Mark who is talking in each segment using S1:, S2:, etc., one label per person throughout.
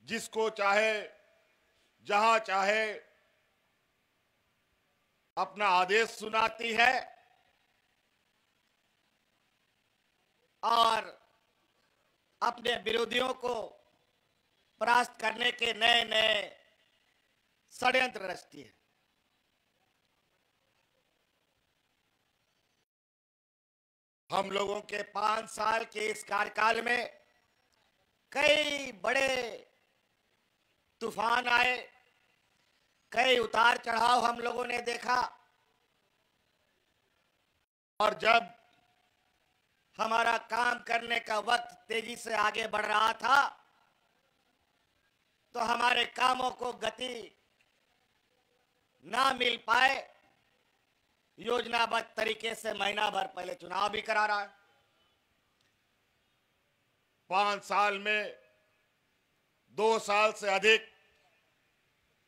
S1: जिसको चाहे जहां चाहे अपना आदेश सुनाती है
S2: और अपने विरोधियों को परास्त करने के नए नए षड्यंत्र रचती है। हम लोगों के 5 साल के इस कार्यकाल में कई बड़े तूफान आए, कई उतार चढ़ाव हम लोगों ने देखा, और जब हमारा काम करने का वक्त तेजी से आगे बढ़ रहा था तो हमारे कामों को गति ना मिल पाए, योजनाबद्ध तरीके से महीना भर पहले चुनाव भी करा रहा है।
S1: 5 साल में 2 साल से अधिक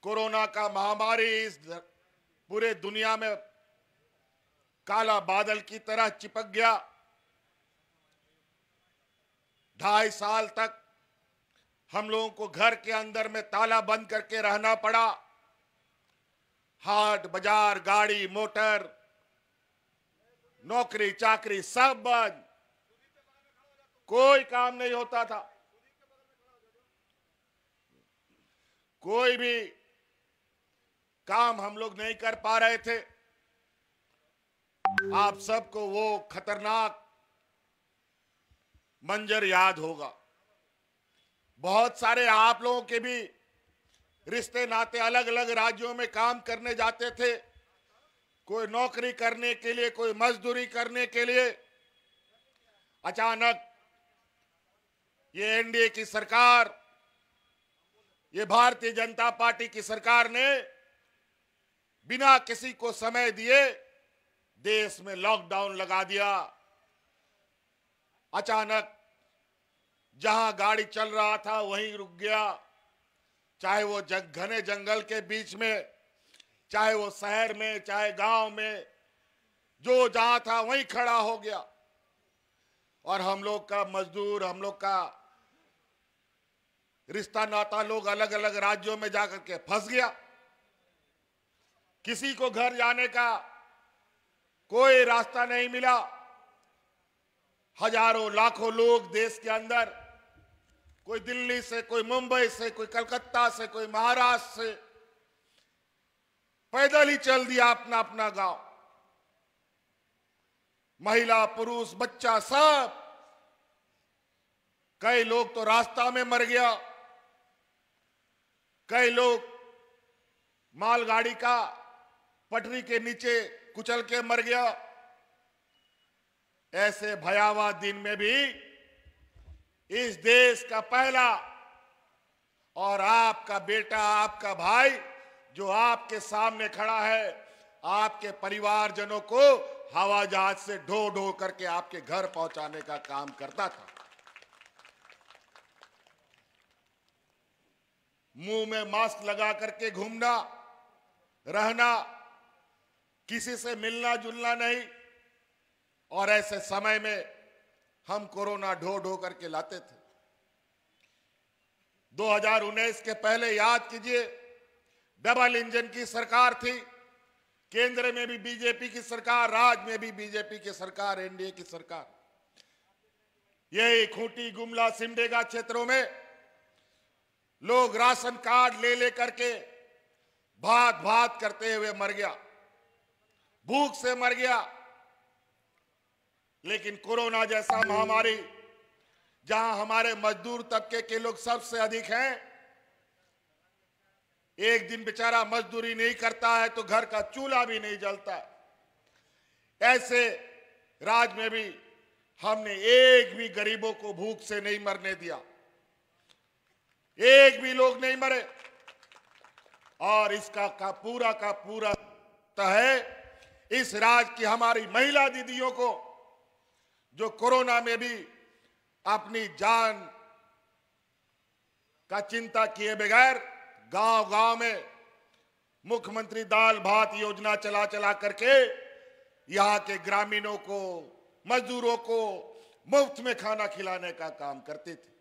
S1: कोरोना का महामारी इस पूरे दुनिया में काला बादल की तरह चिपक गया। 2.5 साल तक हम लोगों को घर के अंदर में ताला बंद करके रहना पड़ा। हाट बाजार, गाड़ी मोटर, नौकरी चाकरी सब बंद, कोई काम नहीं होता था, कोई भी काम हम लोग नहीं कर पा रहे थे। आप सबको वो खतरनाक मंजर याद होगा। बहुत सारे आप लोगों के भी रिश्ते नाते अलग अलग राज्यों में काम करने जाते थे, कोई नौकरी करने के लिए, कोई मजदूरी करने के लिए। अचानक ये एनडीए की सरकार, ये भारतीय जनता पार्टी की सरकार ने बिना किसी को समय दिए देश में लॉकडाउन लगा दिया। अचानक जहां गाड़ी चल रहा था वहीं रुक गया, चाहे वो घने जंगल के बीच में, चाहे वो शहर में, चाहे गांव में, जो जहां था वहीं खड़ा हो गया। और हम लोग का मजदूर, हम लोग का रिश्ता नाता लोग अलग अलग राज्यों में जाकर के फंस गया। किसी को घर जाने का कोई रास्ता नहीं मिला। हजारों लाखों लोग देश के अंदर, कोई दिल्ली से, कोई मुंबई से, कोई कलकत्ता से, कोई महाराष्ट्र से, पैदल ही चल दिया अपना अपना गांव। महिला पुरुष बच्चा सब, कई लोग तो रास्ता में मर गया, कई लोग मालगाड़ी का पटरी के नीचे कुचल के मर गया। ऐसे भयावह दिन में भी इस देश का पहला और आपका बेटा, आपका भाई जो आपके सामने खड़ा है, आपके परिवारजनों को हवाई जहाज से ढो ढो करके आपके घर पहुंचाने का काम करता था। मुंह में मास्क लगा करके घूमना, रहना, किसी से मिलना जुलना नहीं। और ऐसे समय में हम कोरोना ढो ढो करके लाते थे। 2019 के पहले याद कीजिए, डबल इंजन की सरकार थी, केंद्र में भी बीजेपी की सरकार, राज्य में भी बीजेपी की सरकार, एनडीए की सरकार। यही खूंटी, गुमला, सिमडेगा क्षेत्रों में लोग राशन कार्ड ले लेकर के भात भात करते हुए मर गया, भूख से मर गया। लेकिन कोरोना जैसा महामारी, जहां हमारे मजदूर तबके के लोग सबसे अधिक हैं, एक दिन बेचारा मजदूरी नहीं करता है तो घर का चूल्हा भी नहीं जलता है। ऐसे राज्य में भी हमने एक भी गरीबों को भूख से नहीं मरने दिया, एक भी लोग नहीं मरे। और इसका का पूरा है इस राज्य की हमारी महिला दीदियों को, जो कोरोना में भी अपनी जान का चिंता किए बगैर गांव गांव में मुख्यमंत्री दाल भात योजना चला चला करके यहां के ग्रामीणों को, मजदूरों को मुफ्त में खाना खिलाने का काम करते थे।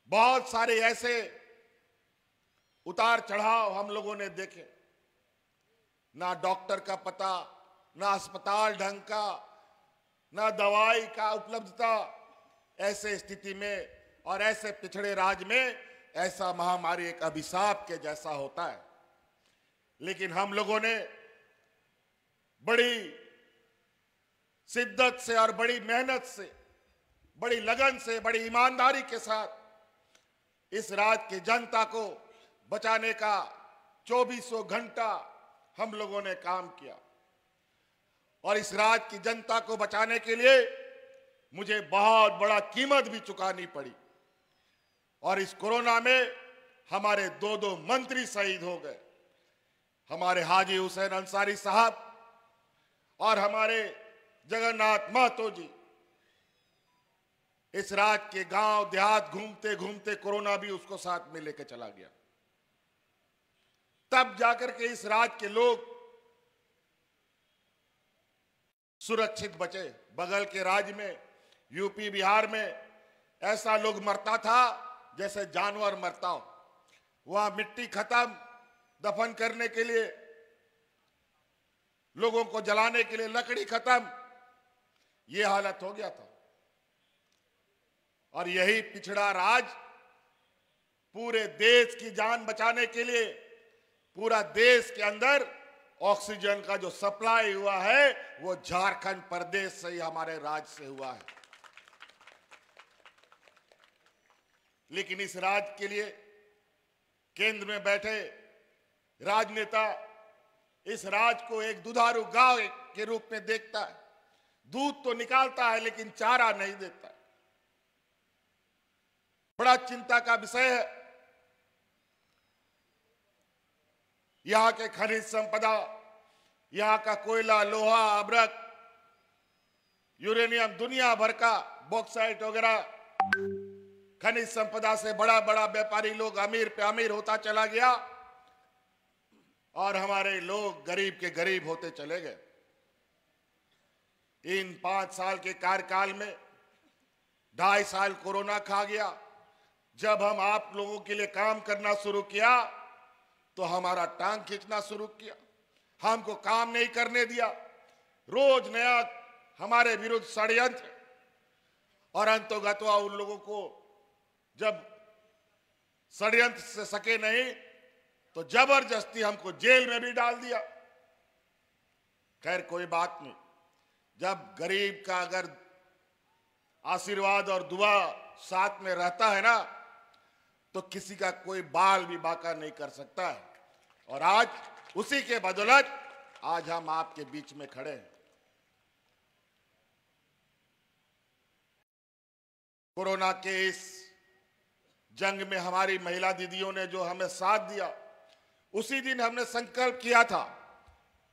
S1: बहुत सारे ऐसे उतार चढ़ाव हम लोगों ने देखे, ना डॉक्टर का पता, ना अस्पताल ढंग का, ना दवाई का उपलब्धता। ऐसे स्थिति में और ऐसे पिछड़े राज्य में ऐसा महामारी एक अभिशाप के जैसा होता है। लेकिन हम लोगों ने बड़ी शिद्दत से और बड़ी मेहनत से, बड़ी लगन से, बड़ी ईमानदारी के साथ इस राज्य की जनता को बचाने का 2400 घंटा हम लोगों ने काम किया। और इस राज्य की जनता को बचाने के लिए मुझे बहुत बड़ा कीमत भी चुकानी पड़ी। और इस कोरोना में हमारे 2 मंत्री शहीद हो गए, हमारे हाजी हुसैन अंसारी साहब और हमारे जगन्नाथ महतो जी। इस राज्य के गांव देहात घूमते घूमते कोरोना भी उसको साथ में लेकर चला गया। तब जाकर के इस राज्य के लोग सुरक्षित बचे। बगल के राज्य में, यूपी बिहार में ऐसा लोग मरता था जैसे जानवर मरता हो। वहां मिट्टी खत्म, दफन करने के लिए, लोगों को जलाने के लिए लकड़ी खत्म, ये हालत हो गया था। और यही पिछड़ा राज्य पूरे देश की जान बचाने के लिए, पूरा देश के अंदर ऑक्सीजन का जो सप्लाई हुआ है वो झारखंड प्रदेश से ही, हमारे राज्य से हुआ है। लेकिन इस राज्य के लिए केंद्र में बैठे राजनेता इस राज्य को एक दुधारू गाय के रूप में देखता है। दूध तो निकालता है लेकिन चारा नहीं देता। बड़ा चिंता का विषय है। यहां के खनिज संपदा, यहां का कोयला, लोहा, अभ्रक, यूरेनियम, दुनिया भर का बॉक्साइट वगैरह खनिज संपदा से बड़ा बड़ा व्यापारी लोग अमीर पे अमीर होता चला गया और हमारे लोग गरीब के गरीब होते चले गए। इन 5 साल के कार्यकाल में 2.5 साल कोरोना खा गया। जब हम आप लोगों के लिए काम करना शुरू किया तो हमारा टांग खींचना शुरू किया, हमको काम नहीं करने दिया, रोज नया हमारे विरुद्ध षड्यंत्र। और अंतोगत्वा उन लोगों को जब षड्यंत्र से सके नहीं तो जबरदस्ती हमको जेल में भी डाल दिया। खैर कोई बात नहीं, जब गरीब का अगर आशीर्वाद और दुआ साथ में रहता है ना तो किसी का कोई बाल भी बांका नहीं कर सकता है। और आज उसी के बदौलत आज हम आपके बीच में खड़े हैं। कोरोना के इस जंग में हमारी महिला दीदियों ने जो हमें साथ दिया, उसी दिन हमने संकल्प किया था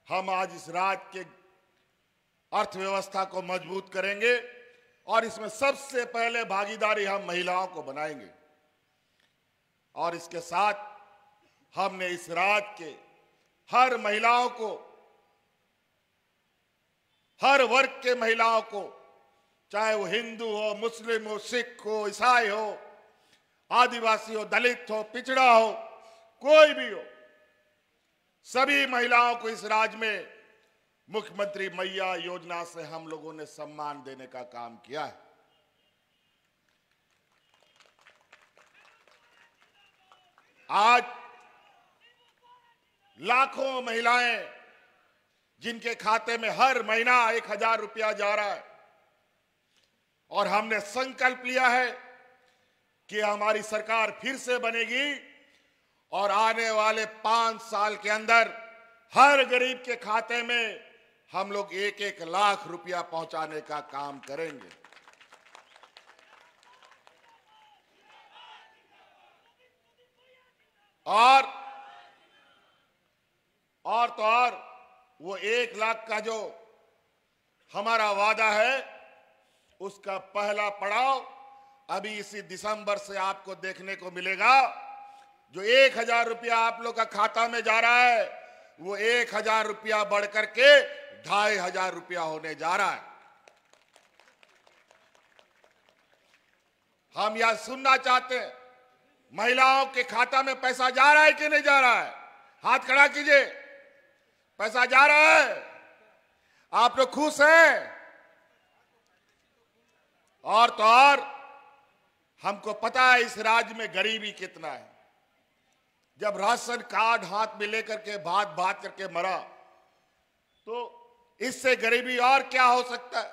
S1: हम आज इस राज्य के अर्थव्यवस्था को मजबूत करेंगे और इसमें सबसे पहले भागीदारी हम महिलाओं को बनाएंगे। और इसके साथ हमने इस राज्य के हर महिलाओं को, हर वर्ग के महिलाओं को, चाहे वो हिंदू हो, मुस्लिम हो, सिख हो, ईसाई हो, आदिवासी हो, दलित हो, पिछड़ा हो, कोई भी हो, सभी महिलाओं को इस राज्य में मुख्यमंत्री मैया योजना से हम लोगों ने सम्मान देने का काम किया है। आज लाखों महिलाएं जिनके खाते में हर महीना 1000 रुपया जा रहा है और हमने संकल्प लिया है कि हमारी सरकार फिर से बनेगी और आने वाले 5 साल के अंदर हर गरीब के खाते में हम लोग 1-1 लाख रुपया पहुंचाने का काम करेंगे। और वो 1 लाख का जो हमारा वादा है उसका पहला पड़ाव अभी इसी दिसंबर से आपको देखने को मिलेगा। जो 1000 रुपया आप लोग का खाता में जा रहा है वो 1000 रुपया बढ़कर के 2500 रुपया होने जा रहा है। हम यह सुनना चाहते हैं महिलाओं के खाता में पैसा जा रहा है कि नहीं जा रहा है? हाथ खड़ा कीजिए। पैसा जा रहा है? आप लोग खुश हैं? और तो और हमको पता है इस राज्य में गरीबी कितना है। जब राशन कार्ड हाथ में लेकर के भात भात करके मरा, तो इससे गरीबी और क्या हो सकता है।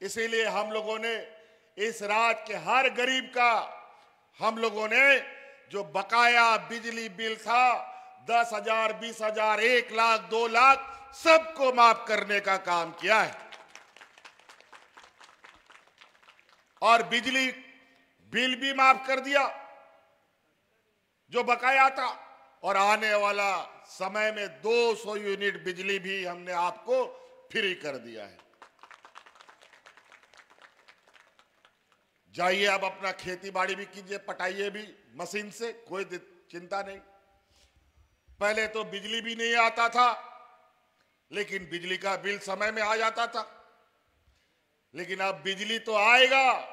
S1: इसीलिए हम लोगों ने इस राज्य के हर गरीब का, हम लोगों ने जो बकाया बिजली बिल था 10,000, 20,000, 1 लाख, 2 लाख, सबको माफ करने का काम किया है। और बिजली बिल भी माफ कर दिया जो बकाया था, और आने वाला समय में 200 यूनिट बिजली भी हमने आपको फ्री कर दिया है। जाइए अब अपना खेती बाड़ी भी कीजिए, पटाइए भी मशीन से, कोई चिंता नहीं। पहले तो बिजली भी नहीं आता था, लेकिन बिजली का बिल समय में आ जाता था। लेकिन अब बिजली तो आएगा,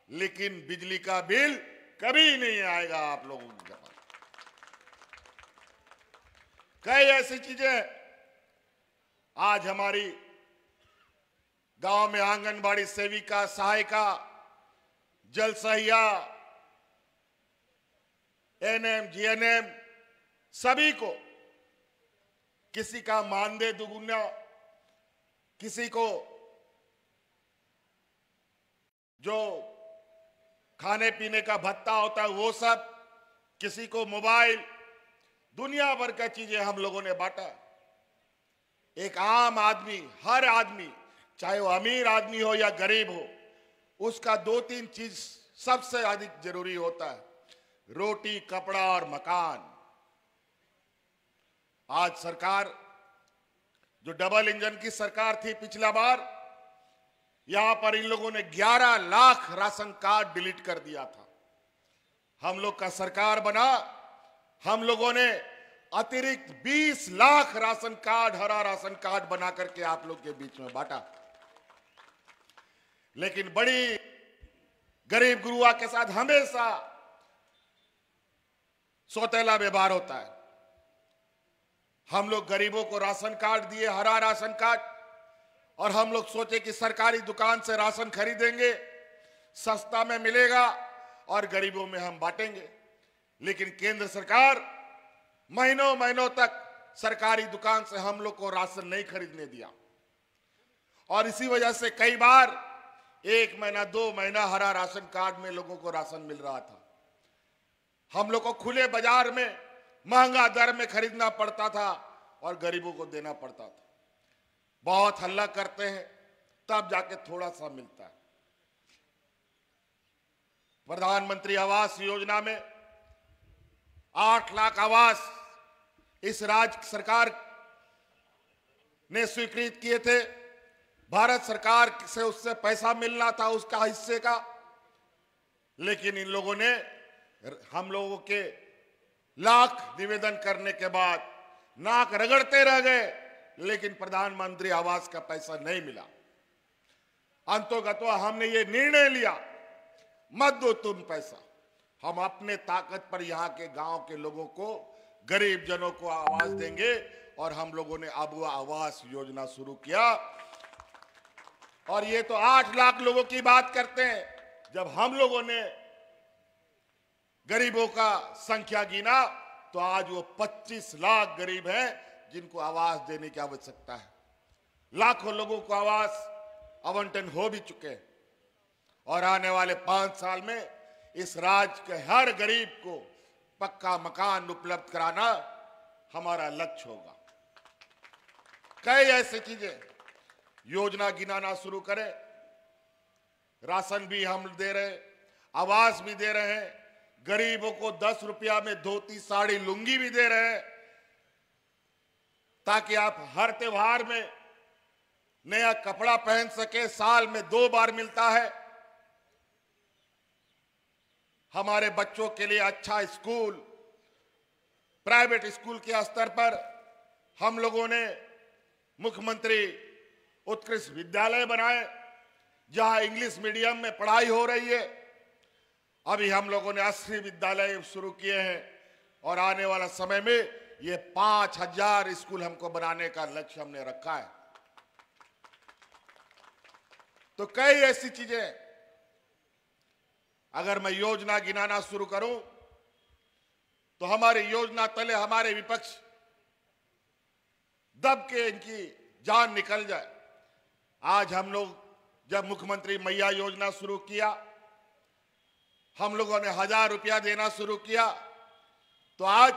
S1: लेकिन बिजली का बिल कभी नहीं आएगा आप लोगों के पास। कई ऐसी चीजें आज हमारी गांव में आंगनबाड़ी सेविका, सहायिका, जल सहिया, एनएम, जीएनएम, सभी को किसी का मानदेय दुगुना, किसी को जो खाने पीने का भत्ता होता है वो सब, किसी को मोबाइल, दुनिया भर का चीजें हम लोगों ने बांटा। एक आम आदमी, हर आदमी, चाहे वो अमीर आदमी हो या गरीब हो, उसका 2-3 चीज सबसे अधिक जरूरी होता है, रोटी, कपड़ा और मकान। आज सरकार, जो डबल इंजन की सरकार थी पिछला बार, यहां पर इन लोगों ने 11 लाख राशन कार्ड डिलीट कर दिया था। हम लोग का सरकार बना, हम लोगों ने अतिरिक्त 20 लाख राशन कार्ड, हरा राशन कार्ड बना करके आप लोग के बीच में बांटा। लेकिन बड़ी गरीब गुरुआ के साथ हमेशा सौतेला व्यवहार होता है। हम लोग गरीबों को राशन कार्ड दिए, हरा राशन कार्ड, और हम लोग सोचे कि सरकारी दुकान से राशन खरीदेंगे, सस्ता में मिलेगा और गरीबों में हम बांटेंगे। लेकिन केंद्र सरकार महीनों महीनों तक सरकारी दुकान से हम लोग को राशन नहीं खरीदने दिया, और इसी वजह से कई बार 1 महीना, 2 महीना हरा राशन कार्ड में लोगों को राशन मिल रहा था। हम लोग को खुले बाजार में महंगा दर में खरीदना पड़ता था और गरीबों को देना पड़ता था। बहुत हल्ला करते हैं, तब जाके थोड़ा सा मिलता है। प्रधानमंत्री आवास योजना में 8 लाख आवास इस राज्य सरकार ने स्वीकृत किए थे। भारत सरकार से उससे पैसा मिलना था, उसका हिस्से का, लेकिन इन लोगों ने हम लोगों के लाख निवेदन करने के बाद नाक रगड़ते रह गए, लेकिन प्रधानमंत्री आवास का पैसा नहीं मिला। अंतोगत्वा हमने ये निर्णय लिया, मत दो तुम पैसा, हम अपने ताकत पर यहाँ के गांव के लोगों को, गरीब जनों को आवास देंगे। और हम लोगों ने अब वो आवास योजना शुरू किया। और ये तो 8 लाख लोगों की बात करते हैं। जब हम लोगों ने गरीबों का संख्या गिना, तो आज वो 25 लाख गरीब हैं जिनको आवास देने की आवश्यकता है। लाखों लोगों को आवास आवंटन हो भी चुके हैं, और आने वाले 5 साल में इस राज्य के हर गरीब को पक्का मकान उपलब्ध कराना हमारा लक्ष्य होगा। कई ऐसी चीजें, योजना गिनाना शुरू करें। राशन भी हम दे रहे, आवास भी दे रहे हैं, गरीबों को 10 रुपया में धोती, साड़ी, लुंगी भी दे रहे हैं, ताकि आप हर त्योहार में नया कपड़ा पहन सके। साल में 2 बार मिलता है। हमारे बच्चों के लिए अच्छा स्कूल, प्राइवेट स्कूल के स्तर पर हम लोगों ने मुख्यमंत्री उत्कृष्ट विद्यालय बनाए, जहां इंग्लिश मीडियम में पढ़ाई हो रही है। अभी हम लोगों ने 80 विद्यालय शुरू किए हैं और आने वाला समय में ये 5000 स्कूल हमको बनाने का लक्ष्य हमने रखा है। तो कई ऐसी चीजें, अगर मैं योजना गिनाना शुरू करूं तो हमारी योजना तले हमारे विपक्ष दब के इनकी जान निकल जाए। आज हम लोग जब मुख्यमंत्री मैया योजना शुरू किया, हम लोगों ने 1000 रुपया देना शुरू किया, तो आज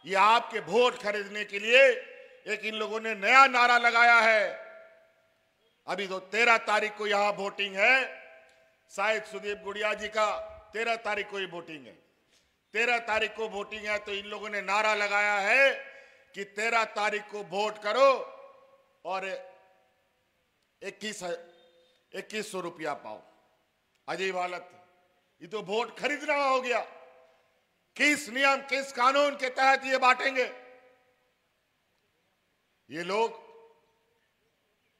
S1: ये आपके वोट खरीदने के लिए एक इन लोगों ने नया नारा लगाया है। अभी तो 13 तारीख को यहां वोटिंग है, शायद सुदीप गुड़िया जी का 13 तारीख को ही वोटिंग है। 13 तारीख को वोटिंग है, तो इन लोगों ने नारा लगाया है कि 13 तारीख को वोट करो और 2100 रुपया पाओ। अजीब हालत, ये तो वोट खरीदना हो गया। किस नियम, किस कानून के तहत ये बांटेंगे? ये लोग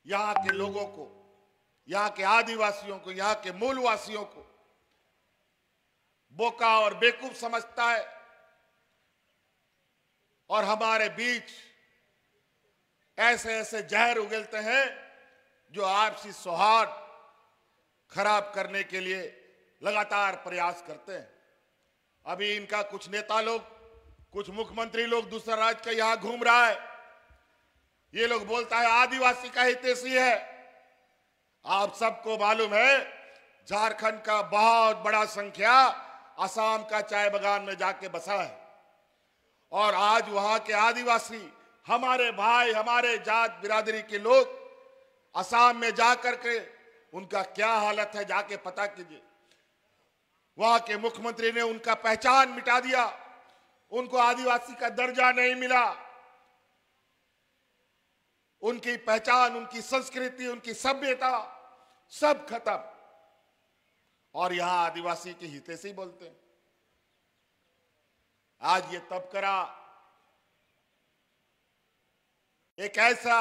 S1: यहां के लोगों को, यहां के आदिवासियों को, यहां के मूलवासियों को बोका और बेवकूफ समझता है और हमारे बीच ऐसे ऐसे जहर उगलते हैं जो आपसी सौहार्द खराब करने के लिए लगातार प्रयास करते हैं। अभी इनका कुछ नेता लोग, कुछ मुख्यमंत्री लोग दूसरा राज्य का यहां घूम रहा है। ये लोग बोलता है आदिवासी का हितैषी है। आप सबको मालूम है झारखंड का बहुत बड़ा संख्या असम का चाय बागान में जाके बसा है और आज वहां के आदिवासी, हमारे भाई, हमारे जात बिरादरी के लोग असम में जाकर के उनका क्या हालत है जाके पता कीजिए। वहां के मुख्यमंत्री ने उनका पहचान मिटा दिया, उनको आदिवासी का दर्जा नहीं मिला, उनकी पहचान, उनकी संस्कृति, उनकी सभ्यता सब खत्म, और यहां आदिवासी के हितैषी बोलते हैं। आज ये तबकरा एक ऐसा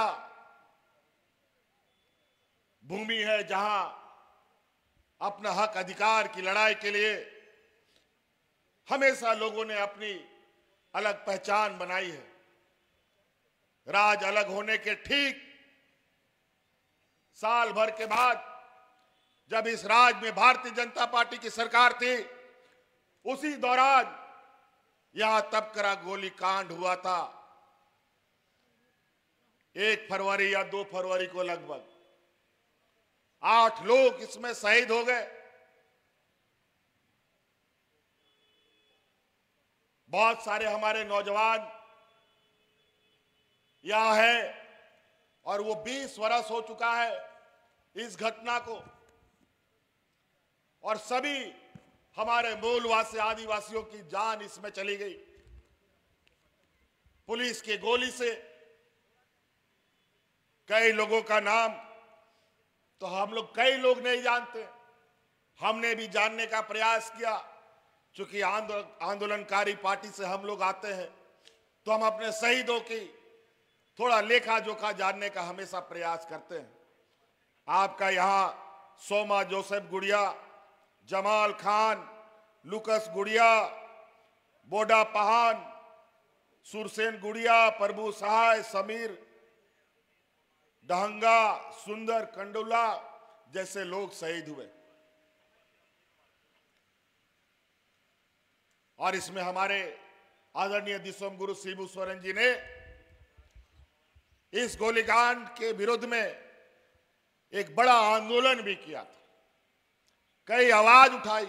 S1: भूमि है जहां अपना हक अधिकार की लड़ाई के लिए हमेशा लोगों ने अपनी अलग पहचान बनाई है। राज अलग होने के ठीक साल भर के बाद जब इस राज्य में भारतीय जनता पार्टी की सरकार थी, उसी दौरान यहां तबकरा गोलीकांड हुआ था। 1 फरवरी या 2 फरवरी को लगभग 8 लोग इसमें शहीद हो गए। बहुत सारे हमारे नौजवान यहां है और वो 20 वर्ष हो चुका है इस घटना को, और सभी हमारे मूलवासी आदिवासियों की जान इसमें चली गई पुलिस की गोली से। कई लोगों का नाम तो हम लोग, कई लोग नहीं जानते, हमने भी जानने का प्रयास किया। चूंकि आंदोलनकारी पार्टी से हम लोग आते हैं तो हम अपने शहीदों की थोड़ा लेखा जोखा जानने का हमेशा प्रयास करते हैं। आपका यहां सोमा जोसेफ गुड़िया, जमाल खान, लुकस गुड़िया, बोडा पहान, सुरसेन गुड़िया, प्रभु सहाय, समीर डहंगा, सुंदर कंडोला जैसे लोग शहीद हुए। और इसमें हमारे आदरणीय दिसोम गुरु शिबू सोरेन जी ने इस गोलीकांड के विरोध में एक बड़ा आंदोलन भी किया था, कई आवाज उठाई,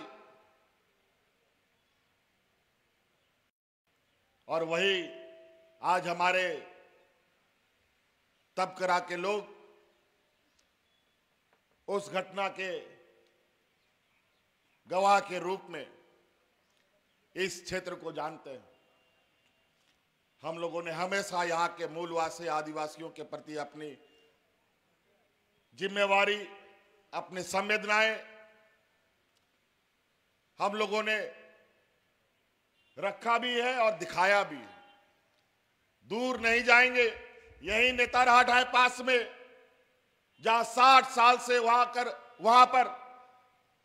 S1: और वही आज हमारे तबकरा के लोग उस घटना के गवाह के रूप में इस क्षेत्र को जानते हैं। हम लोगों ने हमेशा यहाँ के मूलवासी आदिवासियों के प्रति अपनी जिम्मेवारी, अपनी संवेदनाएं हम लोगों ने रखा भी है और दिखाया भी है। दूर नहीं जाएंगे, यही नेतारहाट है पास में, जहां 60 साल से वहां पर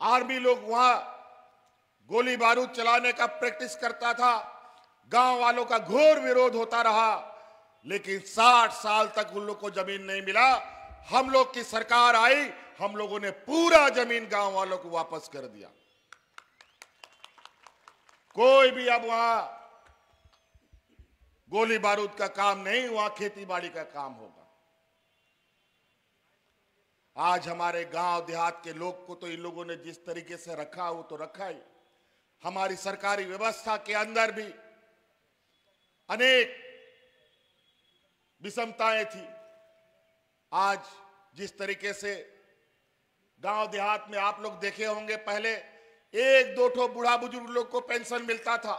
S1: आर्मी लोग वहां गोली बारूद चलाने का प्रैक्टिस करता था। गांव वालों का घोर विरोध होता रहा, लेकिन 60 साल तक उन लोग को जमीन नहीं मिला। हम लोग की सरकार आई, हम लोगों ने पूरा जमीन गांव वालों को वापस कर दिया। कोई भी अब वहां गोली बारूद का काम नहीं, वहां खेती बाड़ी का काम होगा। आज हमारे गांव देहात के लोग को तो इन लोगों ने जिस तरीके से रखा वो तो रखा ही। हमारी सरकारी व्यवस्था के अंदर भी अनेक विषमताएं थी। आज जिस तरीके से गांव देहात में आप लोग देखे होंगे, पहले एक दो ठो बूढ़ा बुजुर्ग लोग को पेंशन मिलता था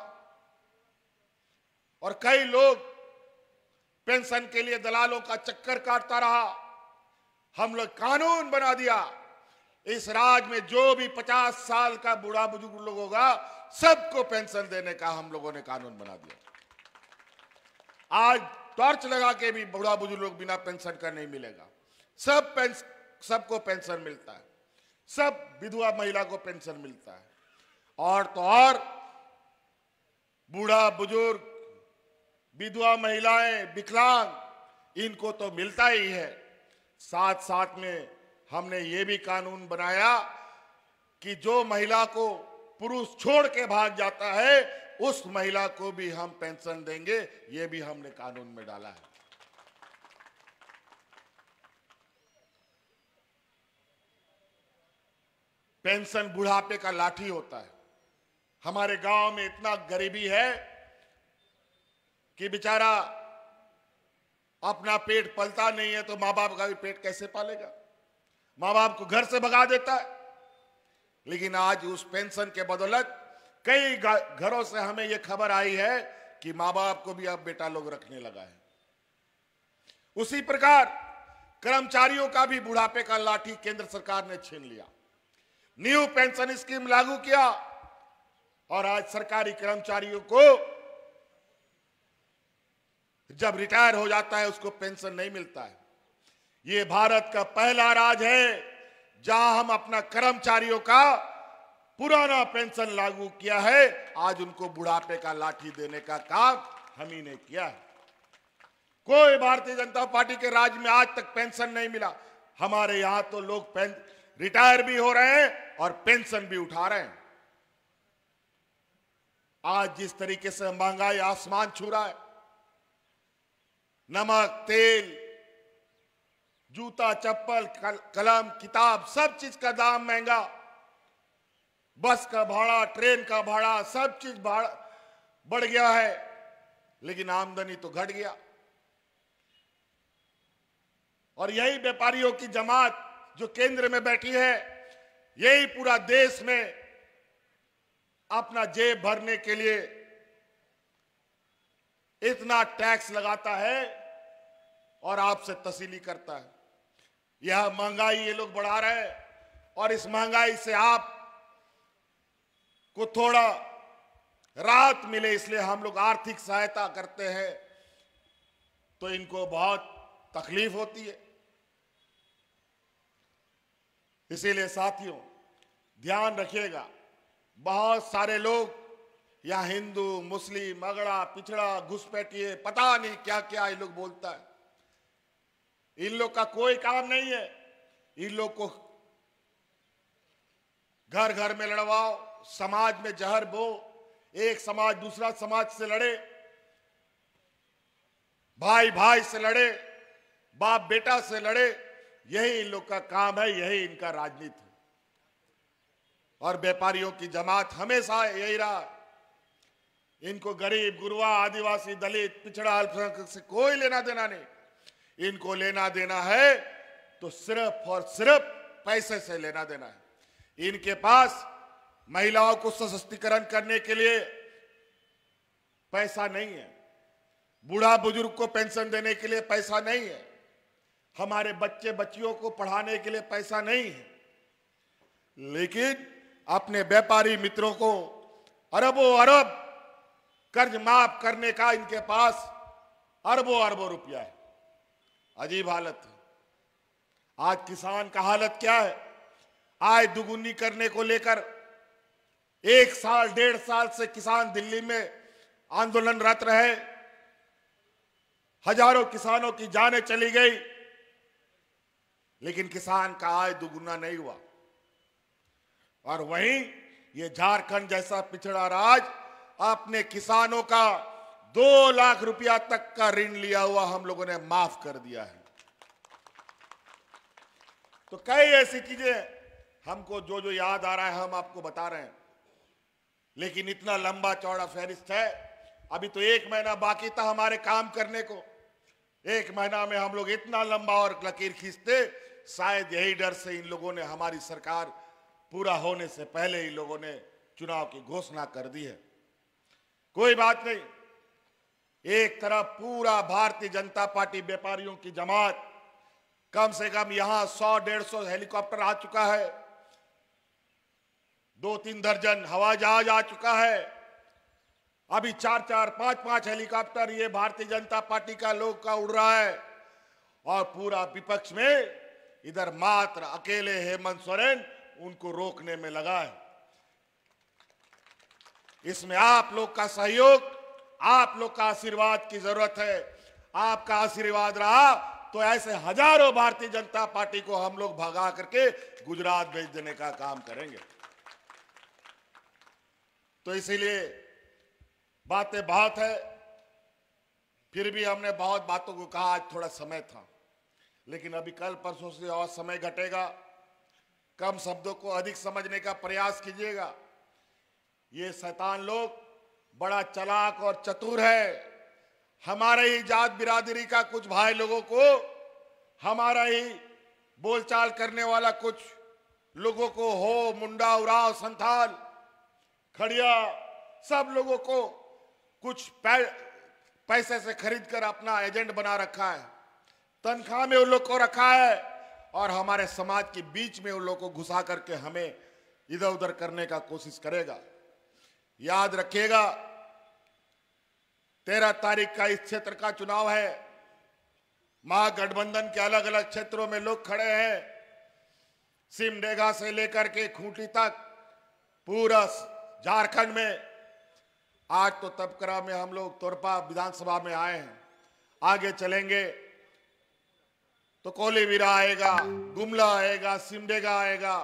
S1: और कई लोग पेंशन के लिए दलालों का चक्कर काटता रहा। हम लोग कानून बना दिया, इस राज्य में जो भी 50 साल का बूढ़ा बुजुर्ग लोग होगा सबको पेंशन देने का हम लोगों ने कानून बना दिया। आज टॉर्च लगा के भी बूढ़ा बुजुर्ग लोग बिना पेंशन का नहीं मिलेगा। सबको पेंशन मिलता है, सब विधवा महिला को पेंशन मिलता है। और तो और बूढ़ा बुजुर्ग, विधवा महिलाएं, विकलांग, इनको तो मिलता ही है। साथ साथ में हमने ये भी कानून बनाया कि जो महिला को पुरुष छोड़ के भाग जाता है उस महिला को भी हम पेंशन देंगे, ये भी हमने कानून में डाला है। पेंशन बुढ़ापे का लाठी होता है। हमारे गांव में इतना गरीबी है कि बेचारा अपना पेट पलता नहीं है तो माँ बाप का भी पेट कैसे पालेगा। माँ बाप को घर से भगा देता है। लेकिन आज उस पेंशन के बदौलत कई घरों से हमें यह खबर आई है कि माँ बाप को भी अब बेटा लोग रखने लगा है। उसी प्रकार कर्मचारियों का भी बुढ़ापे का लाठी केंद्र सरकार ने छीन लिया। न्यू पेंशन स्कीम लागू किया और आज सरकारी कर्मचारियों को जब रिटायर हो जाता है उसको पेंशन नहीं मिलता है। ये भारत का पहला राज्य है जहां हम अपना कर्मचारियों का पुराना पेंशन लागू किया है। आज उनको बुढ़ापे का लाठी देने का काम हम ही ने किया है। कोई भारतीय जनता पार्टी के राज्य में आज तक पेंशन नहीं मिला। हमारे यहां तो लोग रिटायर भी हो रहे हैं और पेंशन भी उठा रहे हैं। आज जिस तरीके से महंगाई आसमान छू रहा है, नमक, तेल, जूता, चप्पल, कलम, किताब, सब चीज का दाम महंगा। बस का भाड़ा, ट्रेन का भाड़ा, सब चीज भाड़ा बढ़ गया है, लेकिन आमदनी तो घट गया। और यही व्यापारियों की जमात जो केंद्र में बैठी है, यही पूरा देश में अपना जेब भरने के लिए इतना टैक्स लगाता है और आपसे तसीली करता है। यह महंगाई ये लोग बढ़ा रहे हैं और इस महंगाई से आप को थोड़ा राहत मिले इसलिए हम लोग आर्थिक सहायता करते हैं, तो इनको बहुत तकलीफ होती है। इसीलिए साथियों ध्यान रखिएगा, बहुत सारे लोग या हिंदू, मुस्लिम, अगड़ा, पिछड़ा, घुसपैठिए, पता नहीं क्या क्या ये लोग बोलता है। इन लोग का कोई काम नहीं है। इन लोग को घर घर में लड़वाओ, समाज में जहर बो, एक समाज दूसरा समाज से लड़े, भाई भाई से लड़े, बाप बेटा से लड़े, यही इन लोग का काम है, यही इनका राजनीति है। और व्यापारियों की जमात हमेशा यही रहा। इनको गरीब, गुरबा, आदिवासी, दलित, पिछड़ा, अल्पसंख्यक से कोई लेना देना नहीं। इनको लेना देना है तो सिर्फ और सिर्फ पैसे से लेना देना है। इनके पास महिलाओं को सशक्तिकरण करने के लिए पैसा नहीं है, बूढ़ा बुजुर्ग को पेंशन देने के लिए पैसा नहीं है, हमारे बच्चे बच्चियों को पढ़ाने के लिए पैसा नहीं है, लेकिन अपने व्यापारी मित्रों को अरबों अरब कर्ज माफ करने का इनके पास अरबों अरबों रुपया है। अजीब हालत है। आज किसान का हालत क्या है? आय दुगुनी करने को लेकर 1 साल 1.5 साल से किसान दिल्ली में आंदोलनरत रहे, हजारों किसानों की जानें चली गई, लेकिन किसान का आय दुगुना नहीं हुआ। और वहीं ये झारखंड जैसा पिछड़ा राज्य अपने किसानों का 2 लाख रुपया तक का ऋण लिया हुआ हम लोगों ने माफ कर दिया है। तो कई ऐसी चीजें हमको जो जो याद आ रहा है हम आपको बता रहे हैं, लेकिन इतना लंबा चौड़ा फहरिस्त है। अभी तो 1 महीना बाकी था हमारे काम करने को। 1 महीना में हम लोग इतना लंबा और लकीर खींचते, शायद यही डर से इन लोगों ने हमारी सरकार पूरा होने से पहले ही लोगों ने चुनाव की घोषणा कर दी है। कोई बात नहीं, एक तरफ पूरा भारतीय जनता पार्टी व्यापारियों की जमात, कम से कम यहां 100-150 हेलीकॉप्टर आ चुका है, 2-3 दर्जन हवाई जहाज आ चुका है, अभी 4-4, 5-5 हेलीकॉप्टर ये भारतीय जनता पार्टी का लोग का उड़ रहा है। और पूरा विपक्ष में इधर मात्र अकेले हेमंत सोरेन उनको रोकने में लगा है। इसमें आप लोग का सहयोग, आप लोग का आशीर्वाद की जरूरत है। आपका आशीर्वाद रहा तो ऐसे हजारों भारतीय जनता पार्टी को हम लोग भगा करके गुजरात भेज देने का काम करेंगे। तो इसीलिए बातें बहुत है, फिर भी हमने बहुत बातों को कहा। आज थोड़ा समय था, लेकिन अभी कल परसों से और समय घटेगा। कम शब्दों को अधिक समझने का प्रयास कीजिएगा। ये शैतान लोग बड़ा चालाक और चतुर है। हमारे ही जात बिरादरी का कुछ भाई लोगों को, हमारा ही बोलचाल करने वाला कुछ लोगों को, हो मुंडा, उराव, संथाल, खड़िया, सब लोगों को कुछ पैसे से खरीद कर अपना एजेंट बना रखा है, तनख्वाह में उन लोग को रखा है, और हमारे समाज के बीच में उन लोग को घुसा करके हमें इधर उधर करने का कोशिश करेगा। याद रखिएगा, 13 तारीख का इस क्षेत्र का चुनाव है। महागठबंधन के अलग अलग क्षेत्रों में लोग खड़े हैं, सिमडेगा से लेकर के खूंटी तक पूरा झारखंड में। आज तो तबकरा में हम लोग तोरपा विधानसभा में आए हैं, आगे चलेंगे तो कोलीविरा आएगा, गुमला आएगा, सिमडेगा आएगा।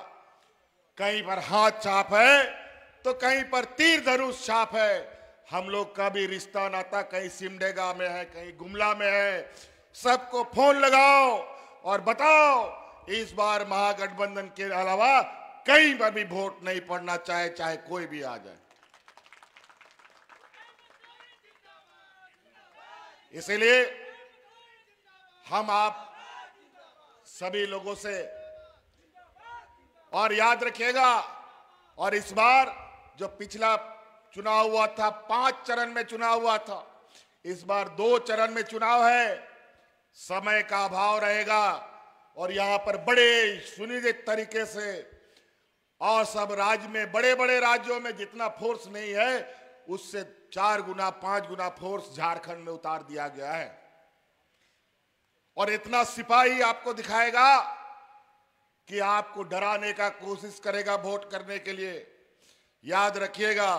S1: कहीं पर हाथ छाप है तो कहीं पर तीर धनुष छाप है। हम लोग का भी रिश्ता नाता कहीं सिमडेगा में है, कहीं गुमला में है। सबको फोन लगाओ और बताओ इस बार महागठबंधन के अलावा कहीं पर भी वोट नहीं पड़ना, चाहे कोई भी आ जाए। इसलिए हम आप सभी लोगों से, और याद रखिएगा, और इस बार जो पिछला चुनाव हुआ था 5 चरण में चुनाव हुआ था, इस बार 2 चरण में चुनाव है। समय का अभाव रहेगा और यहां पर बड़े सुनिश्चित तरीके से, और सब राज्य में, बड़े बड़े राज्यों में जितना फोर्स नहीं है उससे 4 गुना 5 गुना फोर्स झारखंड में उतार दिया गया है। और इतना सिपाही आपको दिखाएगा कि आपको डराने का कोशिश करेगा वोट करने के लिए। याद रखिएगा,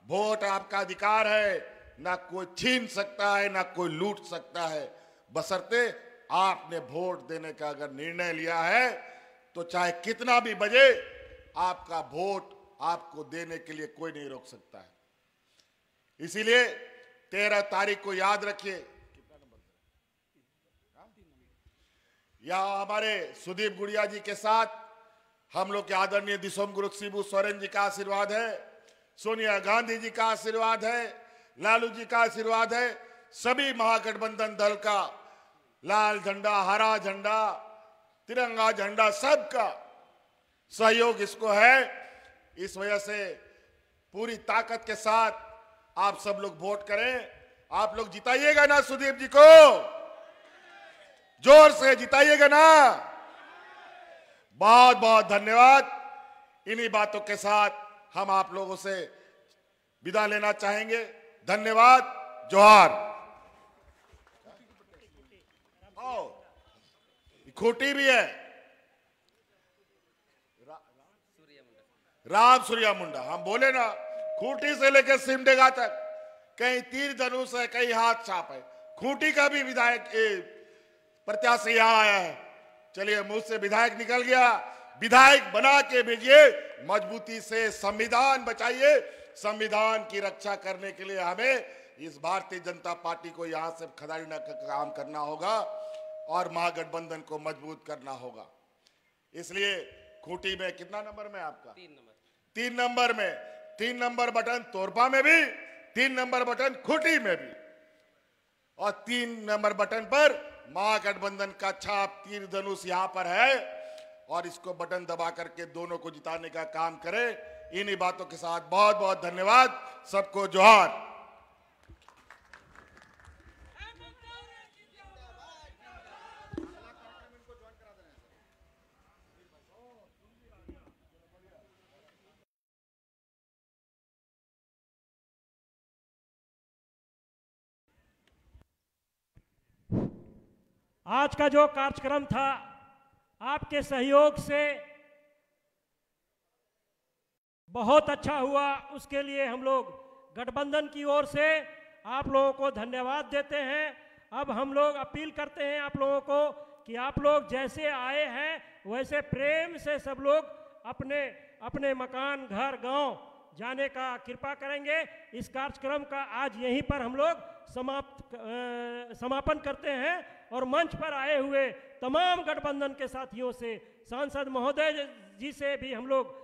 S1: वोट आपका अधिकार है, ना कोई छीन सकता है, ना कोई लूट सकता है, बशर्ते आपने वोट देने का अगर निर्णय लिया है तो चाहे कितना भी बजे आपका वोट आपको देने के लिए कोई नहीं रोक सकता है। इसीलिए 13 तारीख को याद रखिए। यहाँ हमारे सुदीप गुड़िया जी के साथ हम लोग के आदरणीय दिसोमगुरु शिबू सोरेन जी का आशीर्वाद है, सोनिया गांधी जी का आशीर्वाद है, लालू जी का आशीर्वाद है, सभी महागठबंधन दल का लाल झंडा, हरा झंडा, तिरंगा झंडा, सबका सहयोग इसको है। इस वजह से पूरी ताकत के साथ आप सब लोग वोट करें। आप लोग जिताइएगा ना सुदीप जी को, जोर से जिताइएगा ना। बहुत बहुत धन्यवाद। इन्हीं बातों के साथ हम आप लोगों से विदा लेना चाहेंगे। धन्यवाद, जोहार। खूंटी भी है, राम सूर्या मुंडा, हम बोले ना, खूंटी से लेकर सिमडेगा तक कहीं तीर धनुष है, कहीं हाथ छाप है। खूंटी का भी विधायक प्रत्याशी यहां आया है। चलिए, मुंह से विधायक निकल गया, विधायक बना के भेजिए, मजबूती से संविधान बचाइए। संविधान की रक्षा करने के लिए हमें इस भारतीय जनता पार्टी को यहां से खदेड़ने का काम करना होगा और महागठबंधन को मजबूत करना होगा। इसलिए खूंटी में कितना नंबर में आपका? 3 नंबर में 3 नंबर बटन तोरपा में भी, 3 नंबर बटन खूंटी में भी, और 3 नंबर बटन पर महागठबंधन का छाप तीर धनुष यहां पर है, और इसको बटन दबा करके दोनों को जिताने का काम करें। इन्हीं बातों के साथ बहुत बहुत धन्यवाद, सबको जोहार।
S3: आज का जो कार्यक्रम था, आपके सहयोग से बहुत अच्छा हुआ। उसके लिए हम लोग गठबंधन की ओर से आप लोगों को धन्यवाद देते हैं। अब हम लोग अपील करते हैं आप लोगों को कि आप लोग जैसे आए हैं वैसे प्रेम से सब लोग अपने अपने मकान, घर, गांव जाने का कृपा करेंगे। इस कार्यक्रम का आज यहीं पर हम लोग समापन करते हैं और मंच पर आए हुए तमाम गठबंधन के साथियों से, सांसद महोदय जी से भी हम लोग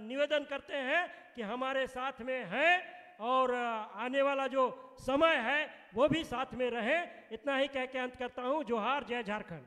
S3: निवेदन करते हैं कि हमारे साथ में हैं और आने वाला जो समय है वो भी साथ में रहें। इतना ही कह के अंत करता हूं। जोहार, जय झारखंड।